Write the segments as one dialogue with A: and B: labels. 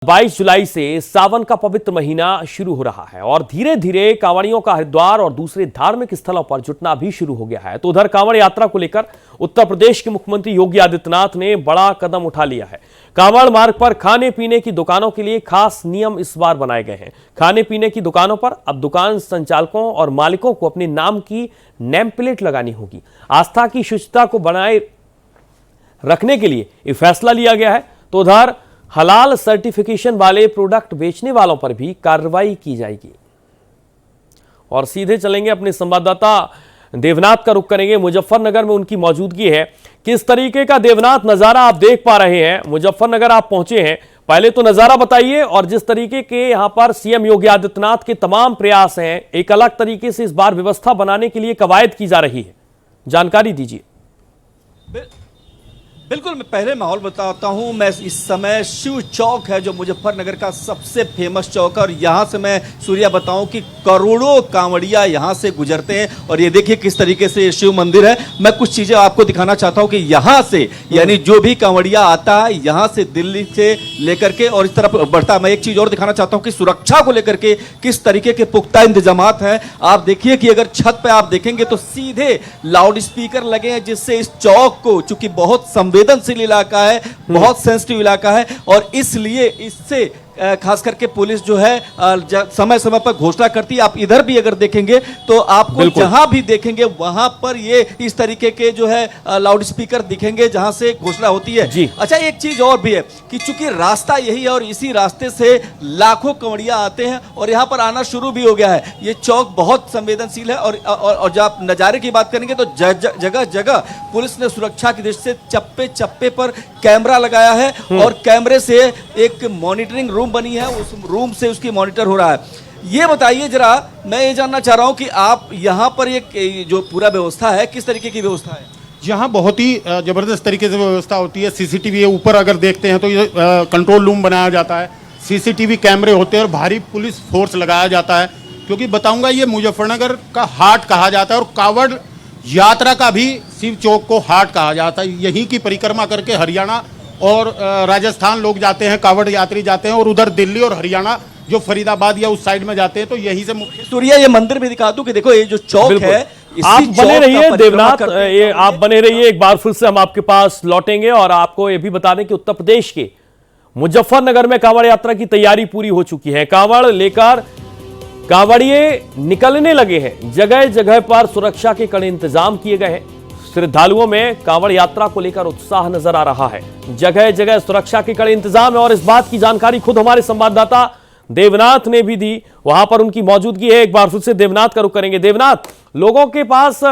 A: 22 जुलाई से सावन का पवित्र महीना शुरू हो रहा है और धीरे धीरे कांवड़ियों का हरिद्वार और दूसरे धार्मिक स्थलों पर जुटना भी शुरू हो गया है। तो उधर कांवड़ यात्रा को लेकर उत्तर प्रदेश के मुख्यमंत्री योगी आदित्यनाथ ने बड़ा कदम उठा लिया है। कांवड़ मार्ग पर खाने पीने की दुकानों के लिए खास नियम इस बार बनाए गए हैं। खाने पीने की दुकानों पर अब दुकान संचालकों और मालिकों को अपने नाम की नेम प्लेट लगानी होगी। आस्था की शुचिता को बनाए रखने के लिए यह फैसला लिया गया है। तो उधर हलाल सर्टिफिकेशन वाले प्रोडक्ट बेचने वालों पर भी कार्रवाई की जाएगी। और सीधे चलेंगे अपने संवाददाता देवनाथ का रुख करेंगे। मुजफ्फरनगर में उनकी मौजूदगी है। किस तरीके का देवनाथ नजारा आप देख पा रहे हैं? मुजफ्फरनगर आप पहुंचे हैं, पहले तो नजारा बताइए। और जिस तरीके के यहां पर सीएम योगी आदित्यनाथ के तमाम प्रयास हैं, एक अलग तरीके से इस बार व्यवस्था बनाने के लिए कवायद की जा रही है, जानकारी दीजिए।
B: बिल्कुल, मैं पहले माहौल बताता हूं। मैं इस समय शिव चौक है जो मुजफ्फरनगर का सबसे फेमस चौक है और यहां से मैं सूर्या बताऊं कि करोड़ों कांवड़िया यहां से गुजरते हैं। और ये देखिए किस तरीके से शिव मंदिर है। मैं कुछ चीजें आपको दिखाना चाहता हूं कि यहां से यानी जो भी कांवड़िया आता है यहां से दिल्ली से लेकर के और इस तरफ बढ़ता है। मैं एक चीज और दिखाना चाहता हूं कि सुरक्षा को लेकर के किस तरीके के पुख्ता इंतजाम हैं। आप देखिए कि अगर छत पर आप देखेंगे तो सीधे लाउड स्पीकर लगे हैं, जिससे इस चौक को, चूंकि बहुत संवेदनशील इलाका है, बहुत सेंसिटिव इलाका है और इसलिए इससे खास करके पुलिस जो है समय समय पर घोषणा करती है। आप इधर भी अगर देखेंगे तो आपको जहां भी देखेंगे वहां पर ये इस तरीके के जो है लाउड स्पीकर दिखेंगे जहां से घोषणा होती है। अच्छा, एक चीज और भी है कि चूंकि रास्ता यही है और इसी रास्ते से लाखों कांवड़िया आते हैं और यहां पर आना शुरू भी हो गया है। ये चौक बहुत संवेदनशील है और जब आप नजारे की बात करेंगे तो जगह जगह पुलिस ने सुरक्षा की दृष्टि से चप्पे चप्पे पर कैमरा लगाया है और कैमरे से एक मॉनिटरिंग रूम बनी है, उस रूम से उसकी मॉनिटर हो रहा है। ये बताइए जरा, मैं ये जानना चाह रहा हूं कि आप यहां पर एक जो पूरा व्यवस्था है, किस तरीके की व्यवस्था है?
C: यहाँ बहुत ही जबरदस्त तरीके से व्यवस्था होती है। सीसीटीवी ऊपर अगर देखते हैं तो ये कंट्रोल रूम बनाया जाता है, सीसीटीवी कैमरे होते हैं और भारी पुलिस फोर्स लगाया जाता है। क्योंकि बताऊंगा, ये मुजफ्फरनगर का हार्ट कहा जाता है और कांवड़ यात्रा का भी शिव चौक को हार्ट कहा जाता है। यहीं की परिक्रमा करके हरियाणा और राजस्थान लोग जाते हैं, कांवड़ यात्री जाते हैं और उधर दिल्ली और हरियाणा जो फरीदाबाद या उस साइड में जाते हैं। तो यहीं से
B: सूर्या, ये मंदिर भी दिखा दूं कि देखो ये जो चौक है,
A: आप बने रहिए देवनाथ, ये आप बने रहिए। एक बार फिर से हम आपके पास लौटेंगे और आपको ये भी बता दें कि उत्तर प्रदेश के मुजफ्फरनगर में कांवड़ यात्रा की तैयारी पूरी हो चुकी है। कांवड़ लेकर कांवड़िए निकलने लगे हैं। जगह जगह पर सुरक्षा के कड़े इंतजाम किए गए हैं। श्रद्धालुओं में कांवड़ यात्रा को लेकर उत्साह नजर आ रहा है। जगह जगह सुरक्षा के कड़े इंतजाम है और इस बात की जानकारी खुद हमारे संवाददाता देवनाथ ने भी दी। वहां पर उनकी मौजूदगी है। एक बार फिर से देवनाथ का रुख करेंगे। देवनाथ, लोगों के पास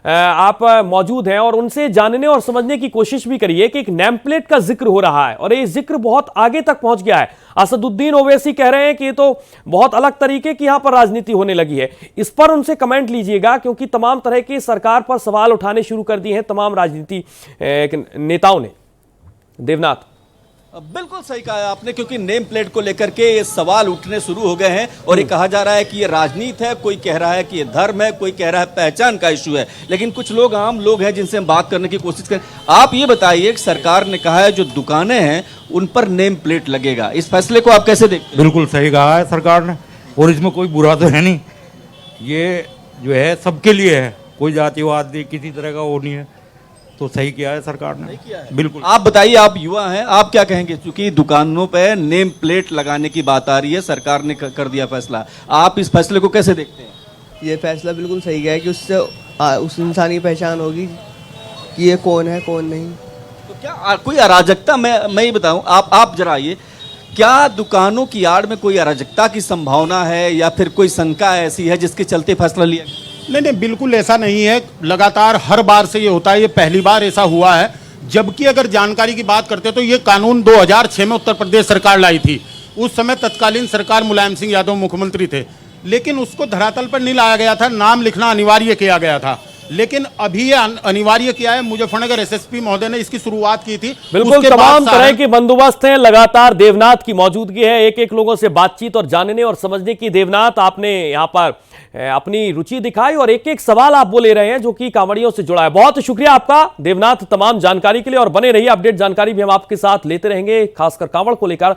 A: आप मौजूद हैं और उनसे जानने और समझने की कोशिश भी करिए कि एक नेम प्लेट का जिक्र हो रहा है और ये जिक्र बहुत आगे तक पहुंच गया है। असदुद्दीन ओवैसी कह रहे हैं कि ये तो बहुत अलग तरीके की यहां पर राजनीति होने लगी है। इस पर उनसे कमेंट लीजिएगा, क्योंकि तमाम तरह की सरकार पर सवाल उठाने शुरू कर दिए हैं तमाम राजनीति नेताओं ने। देवनाथ,
B: बिल्कुल सही कहा आपने, क्योंकि नेम प्लेट को लेकर के ये सवाल उठने शुरू हो गए हैं और ये कहा जा रहा है कि ये राजनीति है, कोई कह रहा है कि ये धर्म है, कोई कह रहा है पहचान का इशू है। लेकिन कुछ लोग, आम लोग हैं जिनसे हम बात करने की कोशिश करें। आप ये बताइए कि सरकार ने कहा है जो दुकानें हैं उन पर नेम प्लेट लगेगा, इस फैसले को आप कैसे देखते हैं?
D: बिल्कुल सही कहा है सरकार ने और इसमें कोई बुरा तो है नहीं। ये जो है सबके लिए है, कोई जातिवाद नहीं, किसी तरह का वो नहीं है। तो सही किया है सरकार ने, बिल्कुल।
B: आप बताइए, आप युवा हैं, आप क्या कहेंगे? क्योंकि दुकानों पे नेम प्लेट लगाने की बात आ रही है, सरकार ने कर दिया फैसला, आप इस फैसले को कैसे देखते हैं?
E: ये फैसला बिल्कुल सही है कि उससे उस इंसान की पहचान होगी कि ये कौन है कौन नहीं।
B: तो क्या कोई अराजकता, मैं ये बताऊं, आप जरा आइए, क्या दुकानों की आड़ में कोई अराजकता की संभावना है या फिर कोई शंका ऐसी है जिसके चलते फैसला लिया?
C: नहीं, बिल्कुल ऐसा नहीं है। लगातार हर बार से ये होता है, ये पहली बार ऐसा हुआ है। जबकि अगर जानकारी की बात करते तो ये कानून 2006 में उत्तर प्रदेश सरकार लाई थी। उस समय तत्कालीन सरकार मुलायम सिंह यादव मुख्यमंत्री थे, लेकिन उसको धरातल पर नहीं लाया गया था, नाम लिखना अनिवार्य किया गया था। लेकिन अभी ये अनिवार्य किया है। मुजफ्फरनगर एसएसपी महोदय ने इसकी शुरुआत की थी।
A: बिल्कुल, तमाम तरह के बंदोबस्त हैं। लगातार देवनाथ की मौजूदगी है। एक एक लोगों से बातचीत और जानने और समझने की। देवनाथ, आपने यहाँ पर अपनी रुचि दिखाई और एक एक सवाल आप बोले रहे हैं जो कि कांवड़ियों से जुड़ा है। बहुत शुक्रिया आपका देवनाथ तमाम जानकारी के लिए और बने रहिए। अपडेट जानकारी भी हम आपके साथ लेते रहेंगे, खासकर कांवड़ को लेकर।